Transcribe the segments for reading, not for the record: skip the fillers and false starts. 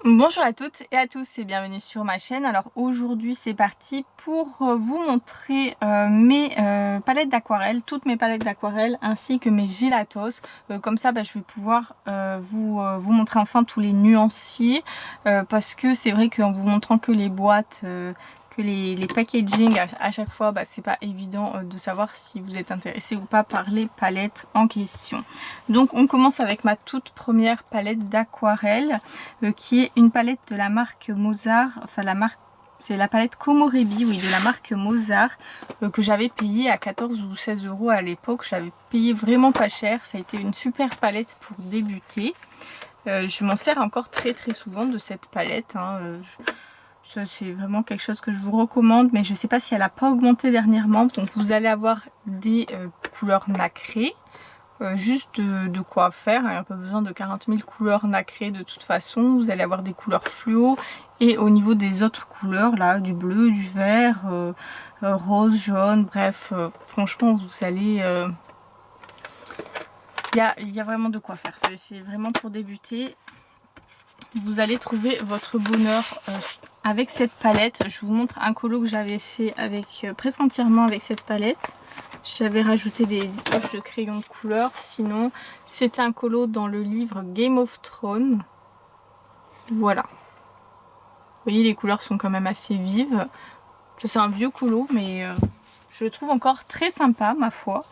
Bonjour à toutes et à tous et bienvenue sur ma chaîne. Alors aujourd'hui c'est parti pour vous montrer mes palettes d'aquarelle, toutes mes palettes d'aquarelle ainsi que mes gelatos. Comme ça je vais pouvoir vous montrer enfin tous les nuanciers parce que c'est vrai qu'en vous montrant que les boîtes, que les packaging à chaque fois, c'est pas évident de savoir si vous êtes intéressé ou pas par les palettes en question. Donc on commence avec ma toute première palette d'aquarelle qui est une palette de la marque Mozart, enfin la marque c'est la palette Komorebi, oui, de la marque Mozart, que j'avais payé à 14 ou 16 euros à l'époque. J'avais payé vraiment pas cher, ça a été une super palette pour débuter. Je m'en sers encore très souvent de cette palette, ça c'est vraiment quelque chose que je vous recommande, mais je ne sais pas si elle n'a pas augmenté dernièrement. Donc vous allez avoir des couleurs nacrées, juste de quoi faire, il n'y a pas besoin de 40 000 couleurs nacrées de toute façon. Vous allez avoir des couleurs fluo, et au niveau des autres couleurs, là, du bleu, du vert, rose, jaune, bref, franchement vous allez... Il y a vraiment de quoi faire, c'est vraiment pour débuter. Vous allez trouver votre bonheur avec cette palette. Je vous montre un colo que j'avais fait avec presque entièrement avec cette palette. J'avais rajouté des poches de crayon de couleur. Sinon, c'était un colo dans le livre Game of Thrones. Voilà. Vous voyez, les couleurs sont quand même assez vives. C'est un vieux colo, mais je le trouve encore très sympa, ma foi.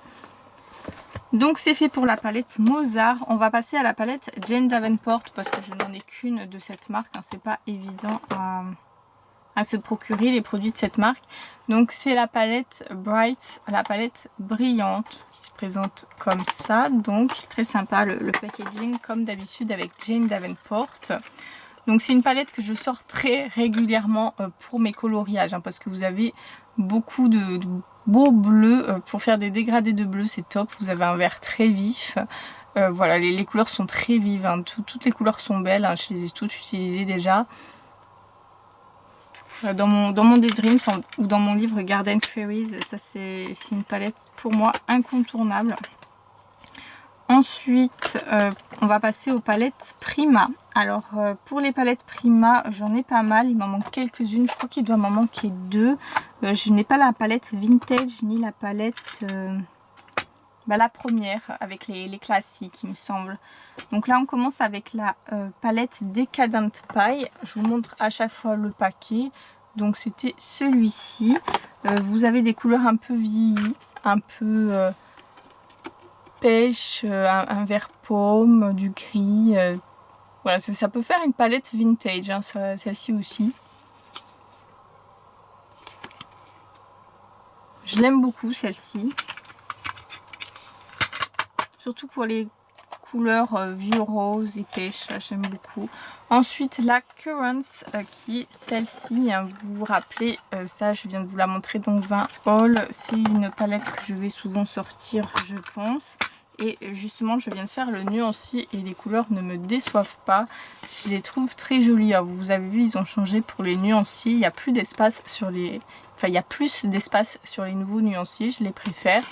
Donc c'est fait pour la palette Mozart. On va passer à la palette Jane Davenport parce que je n'en ai qu'une de cette marque. C'est pas évident à se procurer les produits de cette marque. Donc c'est la palette Bright, la palette brillante qui se présente comme ça. Donc très sympa le packaging comme d'habitude avec Jane Davenport. Donc c'est une palette que je sors très régulièrement pour mes coloriages parce que vous avez beaucoup de beaux bleus pour faire des dégradés de bleu, c'est top. Vous avez un vert très vif. Voilà, les couleurs sont très vives, toutes les couleurs sont belles, je les ai toutes utilisées déjà. Dans mon Daydreams ou dans mon livre Garden Fairies, ça c'est une palette pour moi incontournable. Ensuite, on va passer aux palettes Prima. Alors, pour les palettes Prima, j'en ai pas mal. Il m'en manque quelques-unes. Je crois qu'il doit m'en manquer deux. Je n'ai pas la palette Vintage ni la palette... la première avec les classiques, il me semble. Donc là, on commence avec la palette Decadent Pie. Je vous montre à chaque fois le paquet. Donc, c'était celui-ci. Vous avez des couleurs un peu vieillies, un peu... pêche, un vert paume, du gris. Voilà, ça peut faire une palette vintage, celle-ci aussi. Je l'aime beaucoup celle-ci. Surtout pour les couleurs vieux rose et pêche, j'aime beaucoup. Ensuite la Currants qui est celle-ci, vous vous rappelez, ça je viens de vous la montrer dans un haul. C'est une palette que je vais souvent sortir je pense. Et justement je viens de faire le nuancier et les couleurs ne me déçoivent pas. Je les trouve très jolies. Alors, vous avez vu, ils ont changé pour les nuanciers. Il n'y a plus d'espace sur les... Enfin, il y a plus d'espace sur les nouveaux nuanciers. Je les préfère.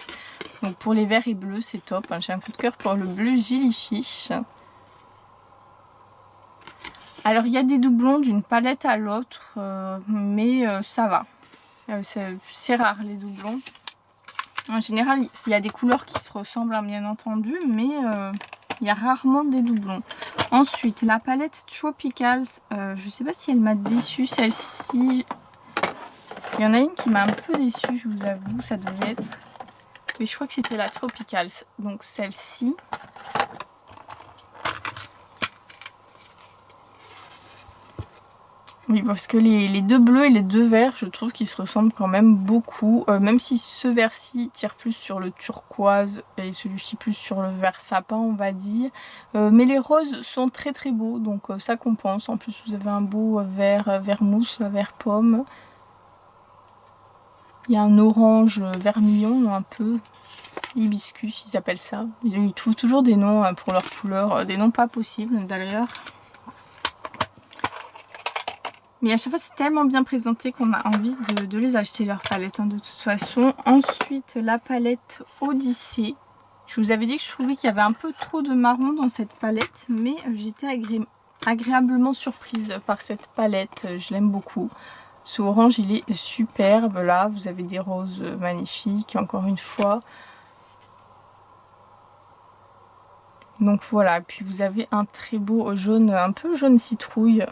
Donc pour les verts et bleus, c'est top. J'ai un coup de cœur pour le bleu Jellyfish. Alors, il y a des doublons d'une palette à l'autre. Mais ça va. C'est rare les doublons. En général, il y a des couleurs qui se ressemblent, bien entendu, mais il y a rarement des doublons. Ensuite, la palette Tropicals, je ne sais pas si elle m'a déçue, celle-ci. Il y en a une qui m'a un peu déçue, je vous avoue, ça devait être. Mais je crois que c'était la Tropicals, donc celle-ci. Oui, parce que les deux bleus et les deux verts, je trouve qu'ils se ressemblent quand même beaucoup. Même si ce vert-ci tire plus sur le turquoise et celui-ci plus sur le vert sapin, on va dire. Mais les roses sont très beaux, donc ça compense. En plus, vous avez un beau vert mousse, vert pomme. Il y a un orange vermillon, un peu hibiscus, ils appellent ça. Ils trouvent toujours des noms pour leurs couleurs, des noms pas possibles d'ailleurs. Mais à chaque fois, c'est tellement bien présenté qu'on a envie de les acheter, leurs palettes, de toute façon. Ensuite, la palette Odyssée. Je vous avais dit que je trouvais qu'il y avait un peu trop de marron dans cette palette, mais j'étais agréablement surprise par cette palette, je l'aime beaucoup. Ce orange il est superbe, là vous avez des roses magnifiques encore une fois. Donc voilà, puis vous avez un très beau jaune, un peu jaune citrouille,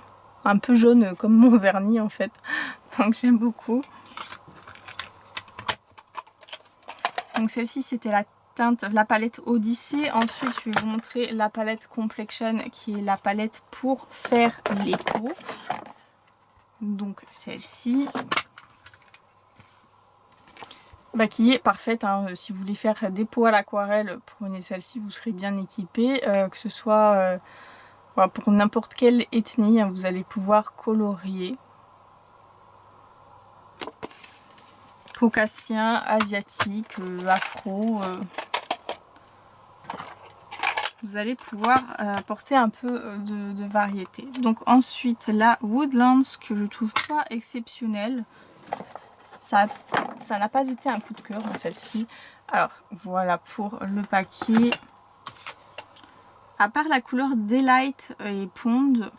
un peu jaune comme mon vernis en fait, donc j'aime beaucoup. Donc celle-ci c'était la palette Odyssée. Ensuite je vais vous montrer la palette Complexion qui est la palette pour faire les peaux. Donc celle-ci. Qui est parfaite, hein. Si vous voulez faire des peaux à l'aquarelle, prenez celle-ci, vous serez bien équipé. Que ce soit voilà, pour n'importe quelle ethnie, hein, vous allez pouvoir colorier. Caucasien, asiatique, afro. Vous allez pouvoir apporter un peu de variété. Donc ensuite la Woodlands que je trouve pas exceptionnelle. Ça n'a pas été un coup de cœur, celle-ci. Alors, voilà pour le paquet. À part la couleur Daylight et Pond,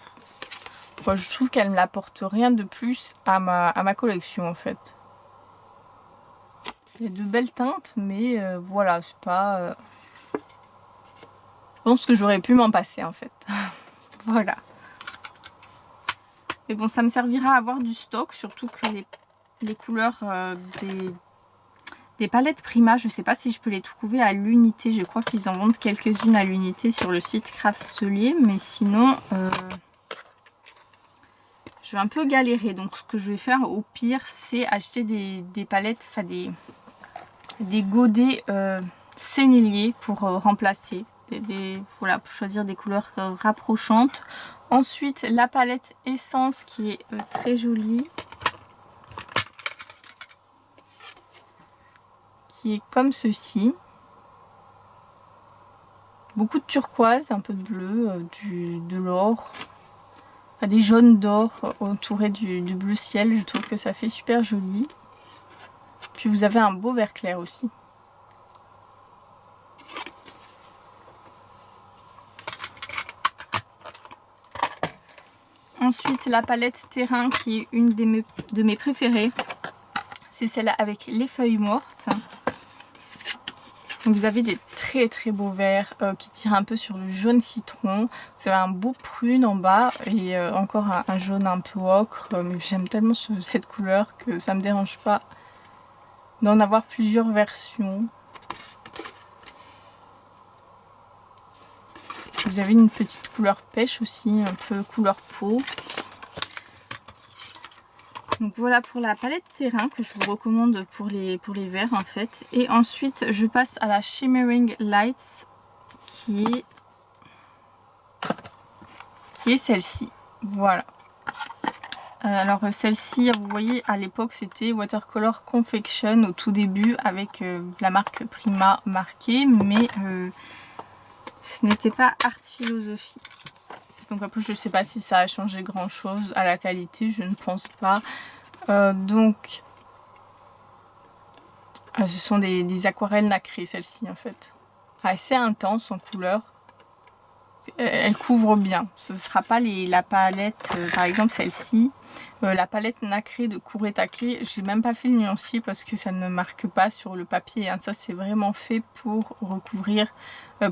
je trouve qu'elle ne m'apporte rien de plus à ma collection, en fait. Il y a de belles teintes, mais voilà, c'est pas... Je pense que j'aurais pu m'en passer, en fait. Voilà. Mais bon, ça me servira à avoir du stock, surtout que les couleurs des palettes Prima, je sais pas si je peux les trouver à l'unité. Je crois qu'ils en vendent quelques-unes à l'unité sur le site Craftelier, mais sinon je vais un peu galérer. Donc ce que je vais faire au pire, c'est acheter des palettes, enfin des godets sénéliers pour remplacer. Voilà, pour choisir des couleurs rapprochantes. Ensuite la palette Essence qui est très jolie. Qui est comme ceci. Beaucoup de turquoise, un peu de bleu, de l'or, enfin, des jaunes d'or entourés du bleu ciel. Je trouve que ça fait super joli. Puis vous avez un beau vert clair aussi. Ensuite la palette Terrain qui est une de mes préférées. C'est celle avec les feuilles mortes. Donc vous avez des très beaux verts qui tirent un peu sur le jaune citron. Vous avez un beau prune en bas et encore un jaune un peu ocre. Mais j'aime tellement cette couleur que ça me dérange pas d'en avoir plusieurs versions. Vous avez une petite couleur pêche aussi, un peu couleur peau. Donc voilà pour la palette Terrain que je vous recommande pour les verts en fait. Et ensuite je passe à la Shimmering Lights qui est celle-ci. Voilà. Alors celle-ci, vous voyez à l'époque c'était Watercolor Confection au tout début avec la marque Prima marquée, mais ce n'était pas Art Philosophie. Donc après je ne sais pas si ça a changé grand chose à la qualité, je ne pense pas. Donc ce sont des aquarelles nacrées celles-ci en fait. Assez intense en couleur. Elle couvre bien. Ce ne sera pas la palette, par exemple celle-ci. La palette nacrée de Kuretake, j'ai même pas fait le nuancier parce que ça ne marque pas sur le papier. Hein. Ça c'est vraiment fait pour recouvrir,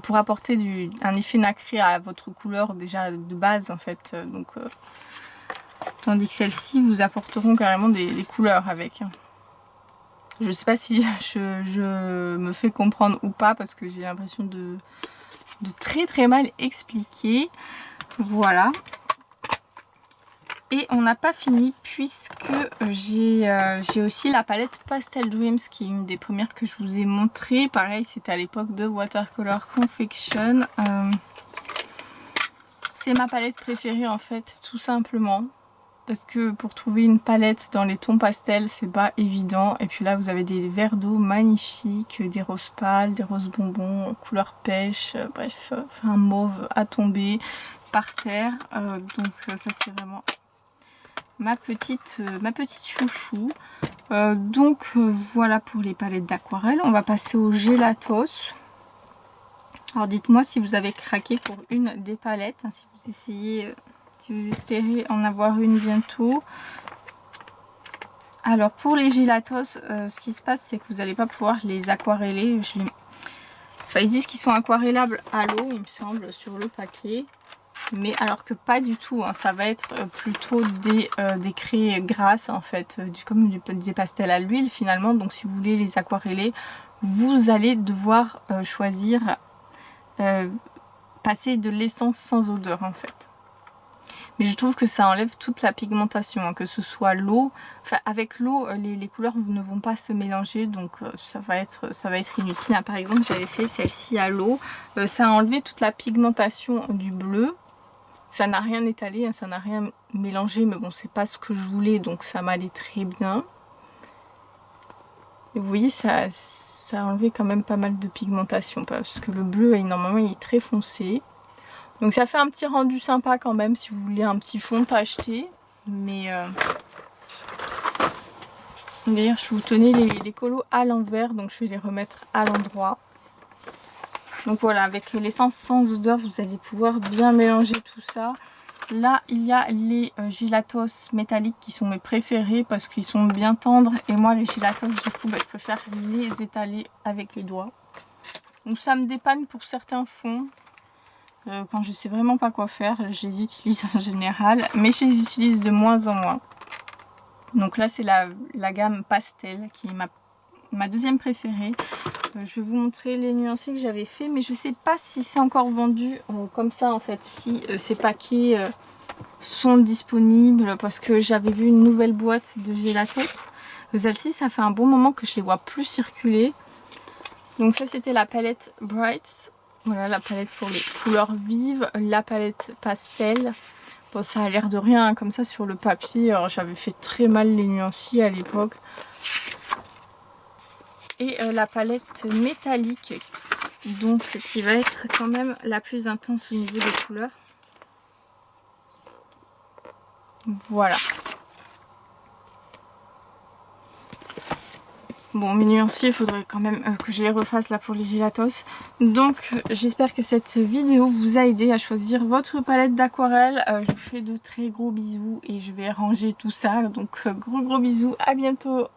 pour apporter un effet nacré à votre couleur déjà de base en fait. Tandis que celles-ci vous apporteront carrément des couleurs avec. Hein. Je sais pas si je me fais comprendre ou pas parce que j'ai l'impression de très mal expliquer. Voilà. Et on n'a pas fini puisque j'ai aussi la palette Pastel Dreams qui est une des premières que je vous ai montré. Pareil, c'était à l'époque de Watercolor Confection. C'est ma palette préférée en fait, tout simplement. Parce que pour trouver une palette dans les tons pastels, c'est pas évident. Et puis là, vous avez des verres d'eau magnifiques, des roses pâles, des roses bonbons, couleur pêche, bref, un mauve à tomber par terre. Donc ça, c'est vraiment ma petite chouchou. Voilà pour les palettes d'aquarelle. On va passer au Gelatos. Alors dites-moi si vous avez craqué pour une des palettes, hein, si vous essayez, si vous espérez en avoir une bientôt. Alors pour les gelatos, ce qui se passe c'est que vous n'allez pas pouvoir les aquareller. Enfin, ils disent qu'ils sont aquarellables à l'eau, il me semble, sur le papier. Mais alors que pas du tout, hein, ça va être plutôt des craies grasses en fait, comme des pastels à l'huile finalement. Donc si vous voulez les aquareller, vous allez devoir choisir, passer de l'essence sans odeur en fait. Mais je trouve que ça enlève toute la pigmentation, hein, que ce soit l'eau. Enfin, avec l'eau, les couleurs ne vont pas se mélanger, donc ça va être inutile. Hein. Par exemple, j'avais fait celle-ci à l'eau. Ça a enlevé toute la pigmentation du bleu. Ça n'a rien étalé, hein, ça n'a rien mélangé, mais bon, c'est pas ce que je voulais, donc ça m'allait très bien. Et vous voyez, ça a enlevé quand même pas mal de pigmentation, parce que le bleu, normalement, il est très foncé. Donc ça fait un petit rendu sympa quand même si vous voulez un petit fond à acheter. Mais d'ailleurs je vous tenais les colos à l'envers, donc je vais les remettre à l'endroit. Donc voilà, avec l'essence sans odeur, vous allez pouvoir bien mélanger tout ça. Là, il y a les gelatos métalliques qui sont mes préférés parce qu'ils sont bien tendres. Et moi, les gelatos, du coup, je préfère les étaler avec les doigts. Donc ça me dépanne pour certains fonds. Quand je sais vraiment pas quoi faire, je les utilise en général, mais je les utilise de moins en moins. Donc là c'est la gamme pastel qui est ma deuxième préférée. Je vais vous montrer les nuanciers que j'avais fait, mais je sais pas si c'est encore vendu comme ça en fait, si ces paquets sont disponibles, parce que j'avais vu une nouvelle boîte de gelatos. Celle-ci, ça fait un bon moment que je les vois plus circuler. Donc ça c'était la palette Brights. Voilà la palette pour les couleurs vives, la palette pastel. Bon, ça a l'air de rien hein, comme ça sur le papier. J'avais fait très mal les nuanciers à l'époque. Et la palette métallique, donc qui va être quand même la plus intense au niveau des couleurs. Voilà. Bon, mes nuanciers, il faudrait quand même que je les refasse là pour les gelatos. Donc, j'espère que cette vidéo vous a aidé à choisir votre palette d'aquarelle. Je vous fais de très gros bisous et je vais ranger tout ça. Donc, gros bisous, à bientôt!